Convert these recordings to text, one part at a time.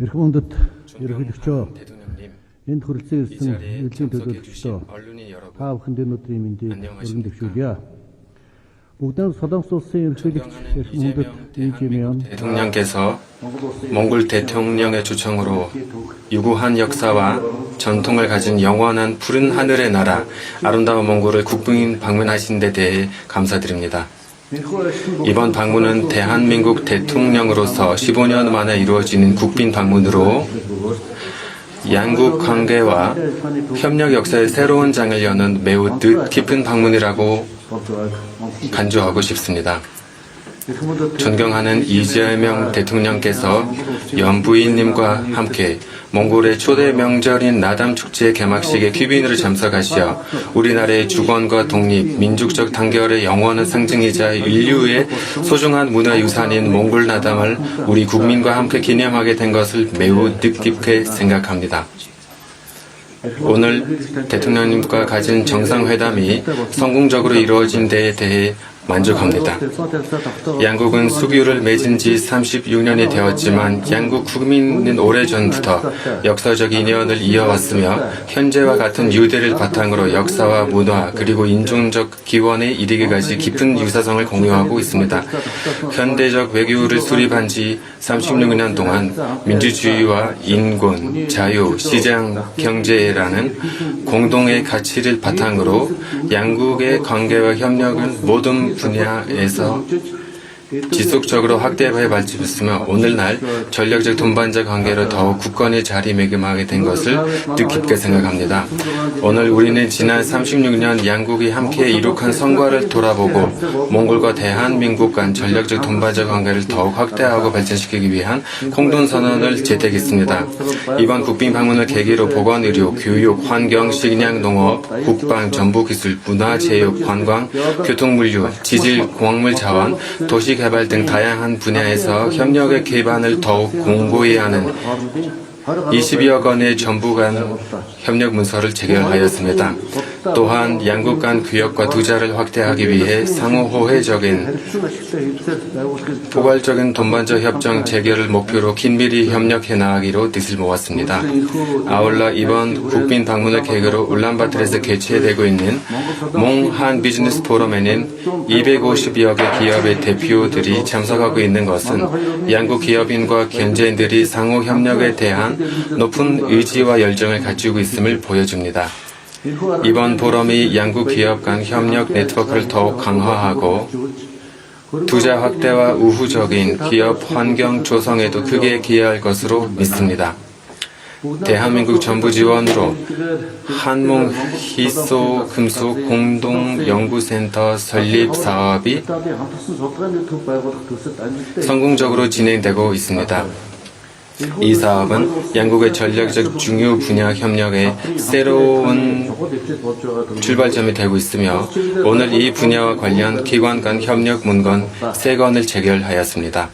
эрхэм ерөнхийлөгчөө 대통령님, энэ хүрэлцэн 이 ирсэн 자리에 элчийн 참석해 төлөөлөгчдөө 주신 언론인 여러분, та бүхэнд энэ өдрийн мэндийг 안녕하십니까? өргөн дэвшүүлье. Бүгдээ Солонгос улсын ерөнхийлөгч эрхэм 이재명 대통령께서 몽골 대통령의 초청으로 유구한 역사와 전통을 가진 영원한 푸른 하늘의 나라 아름다운 몽골을 국빈 방문하신 데 대해 감사드립니다. 이번 방문은 대한민국 대통령으로서 15년 만에 이루어지는 국빈 방문으로 양국 관계와 협력 역사의 새로운 장을 여는 매우 뜻깊은 방문이라고 간주하고 싶습니다. 존경하는 이재명 대통령께서 연부인님과 함께 몽골의 초대 명절인 나담 축제 개막식에 귀빈으로 참석하시어 우리나라의 주권과 독립, 민족적 단결의 영원한 상징이자 인류의 소중한 문화유산인 몽골 나담을 우리 국민과 함께 기념하게 된 것을 매우 뜻깊게 생각합니다. 오늘 대통령님과 가진 정상회담이 성공적으로 이루어진 데에 대해 만족합니다. 양국은 수교를 맺은 지 36년이 되었지만 양국 국민은 오래전부터 역사적 인연을 이어왔으며 현재와 같은 유대를 바탕으로 역사와 문화 그리고 인종적 기원에 이르기까지 깊은 유사성을 공유하고 있습니다. 현대적 외교를 수립한 지 36년 동안 민주주의와 인권, 자유, 시장, 경제라는 공동의 가치를 바탕으로 양국의 관계와 협력은 모든 분야에서 지속적으로 확대해 발전했으며 오늘날 전략적 동반자 관계로 더욱 굳건히 자리매김하게 된 것을 뜻깊게 생각합니다. 오늘 우리는 지난 36년 양국이 함께 이룩한 성과를 돌아보고 몽골과 대한민국 간 전략적 동반자 관계를 더욱 확대하고 발전시키기 위한 공동선언을 채택했습니다. 이번 국빈 방문을 계기로 보건의료, 교육, 환경, 식량, 농업, 국방, 정보기술, 문화체육, 관광, 교통물류, 지질, 광물 자원, 도시 개발 등 다양한 분야에서 협력의 기반을 더욱 공고히 하는 20여 건의 정부 간 협력 문서를 체결하였습니다. 또한 양국 간 교역과 투자를 확대하기 위해 상호 호혜적인 포괄적인 동반자 협정 체결을 목표로 긴밀히 협력해 나가기로 뜻을 모았습니다. 아울러 이번 국빈 방문을 계기로 울란바토르에서 개최되고 있는 몽한 비즈니스 포럼에는 250여 개 기업의 대표들이 참석하고 있는 것은 양국 기업인과 경제인들이 상호 협력에 대한 높은 의지와 열정을 가지고 있음을 보여줍니다. 이번 포럼이 양국 기업 간 협력 네트워크를 더욱 강화하고 투자 확대와 우호적인 기업 환경 조성에도 크게 기여할 것으로 믿습니다. 대한민국 정부 지원으로 한몽 희소 금속 공동연구센터 설립 사업이 성공적으로 진행되고 있습니다. 이 사업은 양국의 전략적 중요 분야 협력의 새로운 출발점이 되고 있으며 오늘 이 분야와 관련 기관 간 협력 문건 3건을 체결하였습니다.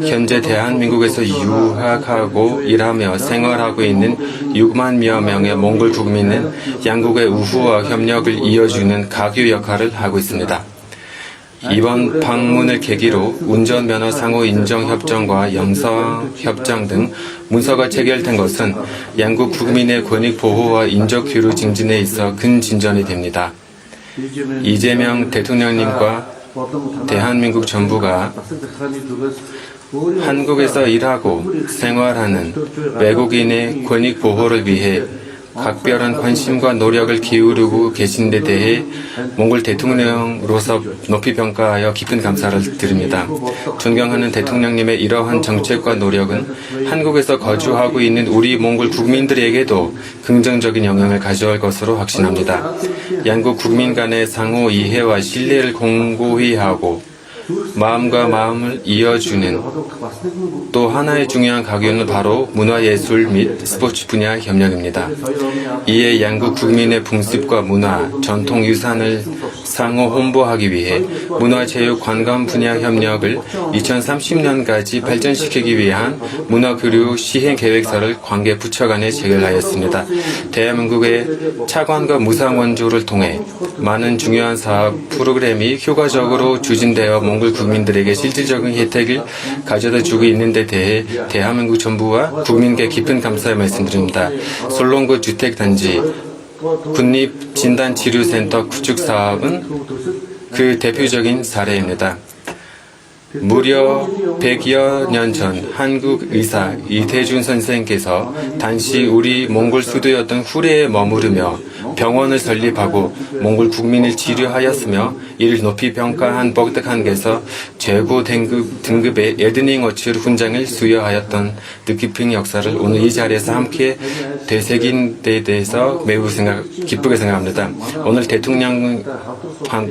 현재 대한민국에서 유학하고 일하며 생활하고 있는 6만여 명의 몽골 국민은 양국의 우호와 협력을 이어주는 가교 역할을 하고 있습니다. 이번 방문을 계기로 운전면허 상호 인정협정과 영성협정 등 문서가 체결된 것은 양국 국민의 권익 보호와 인적 교류 증진에 있어 큰 진전이 됩니다. 이재명 대통령님과 대한민국 정부가 한국에서 일하고 생활하는 외국인의 권익 보호를 위해 각별한 관심과 노력을 기울이고 계신 데 대해 몽골 대통령으로서 높이 평가하여 깊은 감사를 드립니다. 존경하는 대통령님의 이러한 정책과 노력은 한국에서 거주하고 있는 우리 몽골 국민들에게도 긍정적인 영향을 가져올 것으로 확신합니다. 양국 국민 간의 상호 이해와 신뢰를 공고히 하고 마음과 마음을 이어주는 또 하나의 중요한 가교는 바로 문화예술 및 스포츠 분야 협력입니다. 이에 양국 국민의 풍습과 문화, 전통유산을 상호 홍보하기 위해 문화체육 관광 분야 협력을 2030년까지 발전시키기 위한 문화교류 시행계획서를 관계 부처 간에 체결하였습니다. 대한민국의 차관과 무상 원조를 통해 많은 중요한 사업 프로그램이 효과적으로 추진되어 몽골 몽골 국민들에게 실질적인 혜택을 가져다 주고 있는 데 대해 대한민국 정부와 국민께 깊은 감사의 말씀드립니다. 솔롱구 주택단지 국립진단치료센터 구축 사업은 그 대표적인 사례입니다. 무려 100여 년 전 한국 의사 이태준 선생께서 당시 우리 몽골 수도였던 후레에 머무르며 병원을 설립하고 몽골 국민을 치료하였으며 이를 높이 평가한 복덕한께서 최고 등급의 에드닝 어치르 훈장을 수여하였던 뜻깊은 역사를 오늘 이 자리에서 함께 되새긴 데 대해서 매우 기쁘게 생각합니다. 오늘 대통령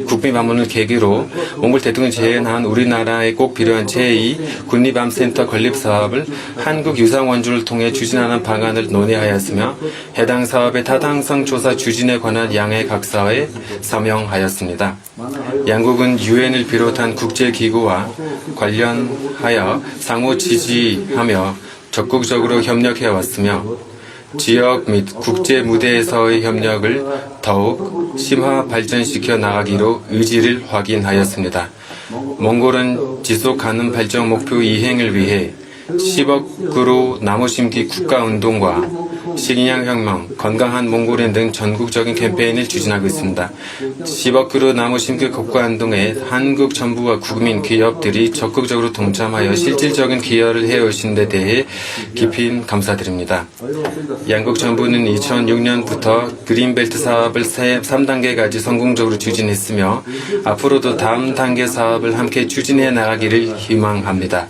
국빈 방문을 계기로 몽골 대통령이 제안한 우리나라에 꼭 필요한 제2 국립암센터 건립 사업을 한국 유상원주를 통해 추진하는 방안을 논의하였으며 해당 사업의 타당성 조사 추진에 관한 양해 각서에 서명하였습니다. 양국은 유엔을 비롯한 국제기구와 관련하여 상호 지지하며 적극적으로 협력해왔으며 지역 및 국제 무대에서의 협력을 더욱 심화 발전시켜 나가기로 의지를 확인하였습니다. 몽골은 지속 가능 발전 목표 이행을 위해 10억 그루 나무 심기 국가운동과 식량혁명, 건강한 몽골인 등 전국적인 캠페인을 추진하고 있습니다. 10억 그루 나무 심기 국가운동에 한국 정부와 국민, 기업들이 적극적으로 동참하여 실질적인 기여를 해오신 데 대해 깊이 감사드립니다. 양국 정부는 2006년부터 그린벨트 사업을 3단계까지 성공적으로 추진했으며 앞으로도 다음 단계 사업을 함께 추진해 나가기를 희망합니다.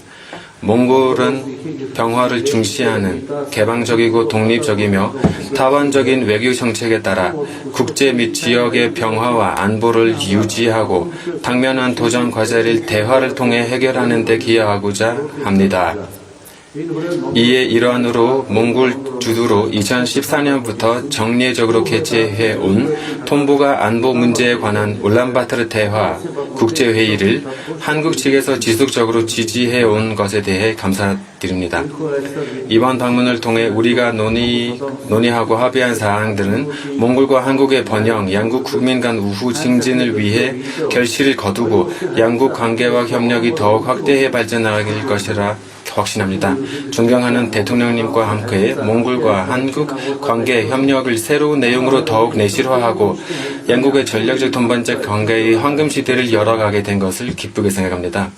몽골은 평화를 중시하는 개방적이고 독립적이며 타원적인 외교 정책에 따라 국제 및 지역의 평화와 안보를 유지하고 당면한 도전 과제를 대화를 통해 해결하는 데 기여하고자 합니다. 이에 일환으로 몽골 주도로 2014년부터 정례적으로 개최해온 톰보가 안보 문제에 관한 울란바토르 대화 국제회의를 한국 측에서 지속적으로 지지해온 것에 대해 감사드립니다. 이번 방문을 통해 우리가 논의하고 합의한 사항들은 몽골과 한국의 번영, 양국 국민 간 우호 증진을 위해 결실을 거두고 양국 관계와 협력이 더욱 확대해 발전하길 것이라 확신합니다. 존경하는 대통령님과 함께 몽골과 한국 관계 협력을 새로운 내용으로 더욱 내실화하고 양국의 전략적 동반적 관계의 황금시대를 열어가게 된 것을 기쁘게 생각합니다.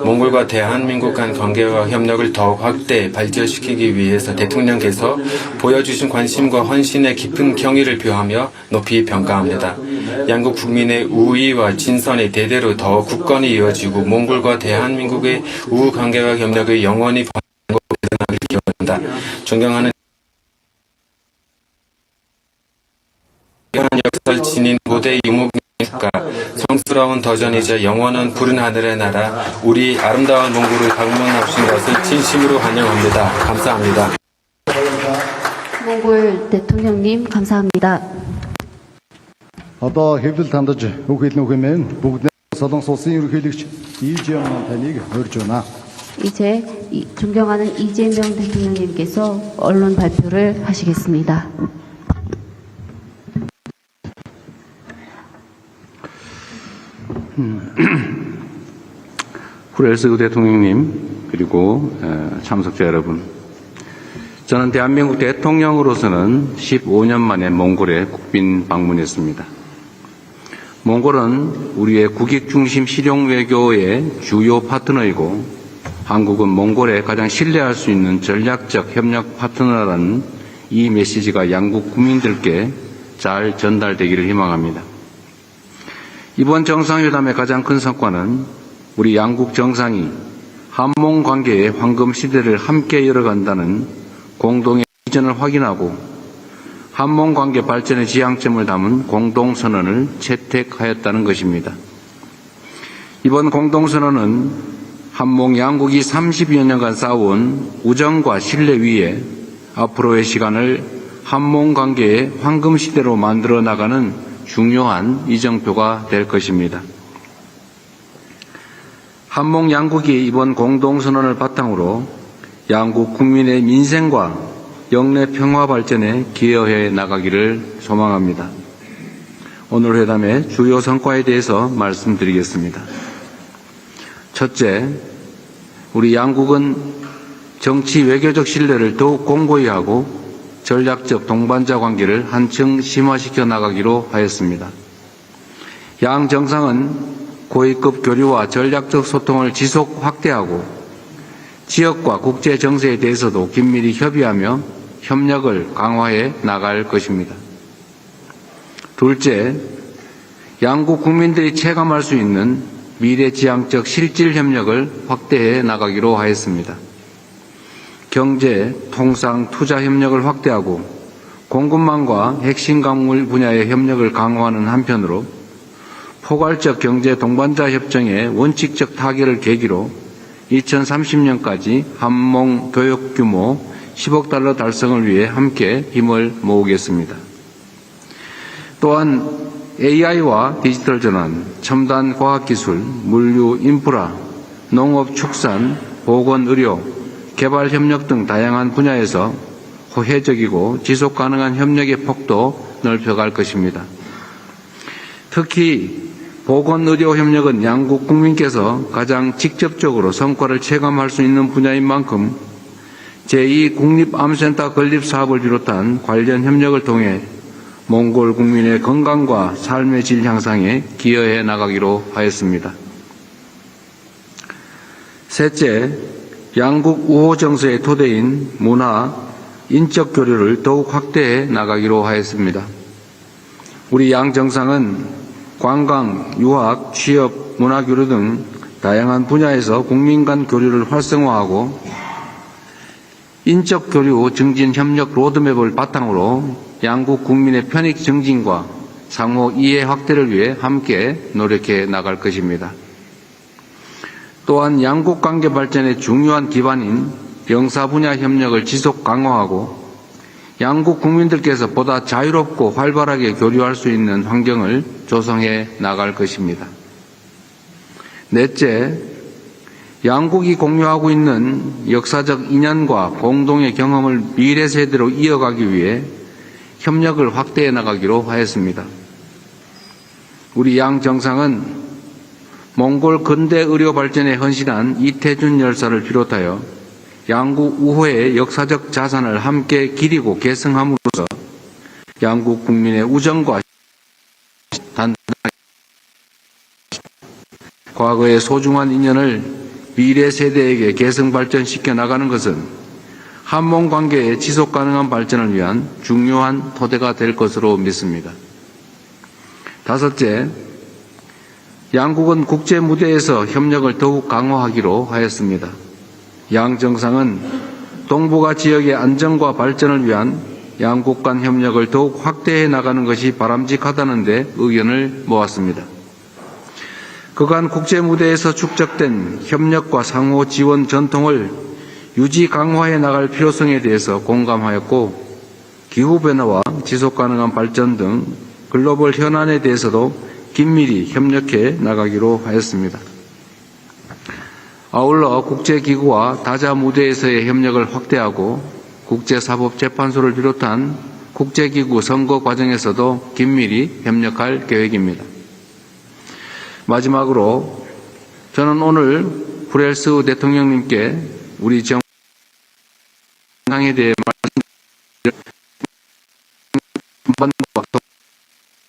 몽골과 대한민국 간 관계와 협력을 더욱 확대, 발전시키기 위해서 대통령께서 보여주신 관심과 헌신에 깊은 경의를 표하며 높이 평가합니다. 양국 국민의 우위와 진선이 대대로 더욱 굳건히 이어지고 몽골과 대한민국의 우호 관계와 협력의 영원히 대단하길 기원합니다. 존경하는 역사를 지닌 고대 유목민과 성스러운 도전이자 영원한 푸른 하늘의 나라 우리 아름다운 몽골을 방문하신 것을 진심으로 환영합니다. 감사합니다. 몽골 대통령님 감사합니다. Одоо хэвлэл тандаж үг хэлнэ хэмээн бүгд Солонгос улсын ерөнхийлөгч 이재명 таныг урьж байна. 이제 존경하는 이재명 대통령님께서 언론 발표를 하시겠습니다. 후렐스 대통령님 그리고 참석자 여러분, 저는 대한민국 대통령으로서는 15년 만에 몽골에 국빈 방문했습니다. 몽골은 우리의 국익중심 실용 외교의 주요 파트너이고 한국은 몽골에 가장 신뢰할 수 있는 전략적 협력 파트너라는 이 메시지가 양국 국민들께 잘 전달되기를 희망합니다. 이번 정상회담의 가장 큰 성과는 우리 양국 정상이 한몽 관계의 황금 시대를 함께 열어간다는 공동의 비전을 확인하고 한몽 관계 발전의 지향점을 담은 공동선언을 채택하였다는 것입니다. 이번 공동선언은 한몽 양국이 30여 년간 쌓아온 우정과 신뢰 위에 앞으로의 시간을 한몽 관계의 황금 시대로 만들어 나가는 중요한 이정표가 될 것입니다. 한몽 양국이 이번 공동선언을 바탕으로 양국 국민의 민생과 영내 평화 발전에 기여해 나가기를 소망합니다. 오늘 회담의 주요 성과에 대해서 말씀드리겠습니다. 첫째, 우리 양국은 정치 외교적 신뢰를 더욱 공고히 하고 전략적 동반자 관계를 한층 심화시켜 나가기로 하였습니다. 양 정상은 고위급 교류와 전략적 소통을 지속 확대하고 지역과 국제 정세에 대해서도 긴밀히 협의하며 협력을 강화해 나갈 것입니다. 둘째, 양국 국민들이 체감할 수 있는 미래지향적 실질 협력을 확대해 나가기로 하였습니다. 경제, 통상, 투자 협력을 확대하고 공급망과 핵심 광물 분야의 협력을 강화하는 한편으로 포괄적 경제 동반자 협정의 원칙적 타결을 계기로 2030년까지 한몽 교역 규모 10억 달러 달성을 위해 함께 힘을 모으겠습니다. 또한 AI와 디지털 전환, 첨단 과학기술, 물류, 인프라, 농업, 축산, 보건, 의료, 개발 협력 등 다양한 분야에서 호혜적이고 지속 가능한 협력의 폭도 넓혀갈 것입니다. 특히 보건, 의료 협력은 양국 국민께서 가장 직접적으로 성과를 체감할 수 있는 분야인 만큼 제2국립암센터 건립 사업을 비롯한 관련 협력을 통해 몽골 국민의 건강과 삶의 질 향상에 기여해 나가기로 하였습니다. 셋째, 양국 우호 정서의 토대인 문화, 인적 교류를 더욱 확대해 나가기로 하였습니다. 우리 양 정상은 관광, 유학, 취업, 문화교류 등 다양한 분야에서 국민 간 교류를 활성화하고 인적 교류 증진 협력 로드맵을 바탕으로 양국 국민의 편익 증진과 상호 이해 확대를 위해 함께 노력해 나갈 것입니다. 또한 양국 관계 발전의 중요한 기반인 영사 분야 협력을 지속 강화하고 양국 국민들께서 보다 자유롭고 활발하게 교류할 수 있는 환경을 조성해 나갈 것입니다. 넷째, 양국이 공유하고 있는 역사적 인연과 공동의 경험을 미래 세대로 이어가기 위해 협력을 확대해 나가기로 하였습니다. 우리 양 정상은 몽골 근대 의료 발전에 헌신한 이태준 열사를 비롯하여 양국 우호의 역사적 자산을 함께 기리고 계승함으로써 양국 국민의 우정과 단단하게 과거의 소중한 인연을 미래 세대에게 계승 발전시켜 나가는 것은 한몽 관계의 지속 가능한 발전을 위한 중요한 토대가 될 것으로 믿습니다. 다섯째, 양국은 국제 무대에서 협력을 더욱 강화하기로 하였습니다. 양 정상은 동북아 지역의 안정과 발전을 위한 양국 간 협력을 더욱 확대해 나가는 것이 바람직하다는 데 의견을 모았습니다. 그간 국제 무대에서 축적된 협력과 상호 지원 전통을 유지 강화해 나갈 필요성에 대해서 공감하였고 기후변화와 지속가능한 발전 등 글로벌 현안에 대해서도 긴밀히 협력해 나가기로 하였습니다. 아울러 국제기구와 다자 무대에서의 협력을 확대하고 국제사법재판소를 비롯한 국제기구 선거 과정에서도 긴밀히 협력할 계획입니다. 마지막으로 저는 오늘 후렐스 대통령님께 우리 정상에 대해 말씀드릴 한반도와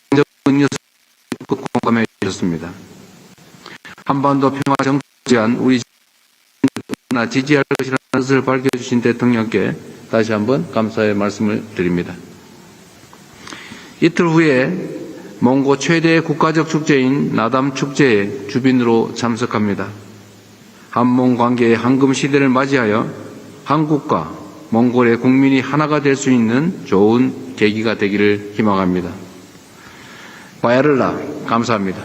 동정적 뉴스 공감해 주셨습니다. 한반도 평화 정치에 대한 우리 지지할 것이라는 뜻을 밝혀주신 대통령께 다시 한번 감사의 말씀을 드립니다. 이틀 후에 몽고 최대의 국가적 축제인 나담 축제에 주빈으로 참석합니다. 한몽 관계의 황금 시대를 맞이하여 한국과 몽골의 국민이 하나가 될 수 있는 좋은 계기가 되기를 희망합니다. 바야를라 감사합니다.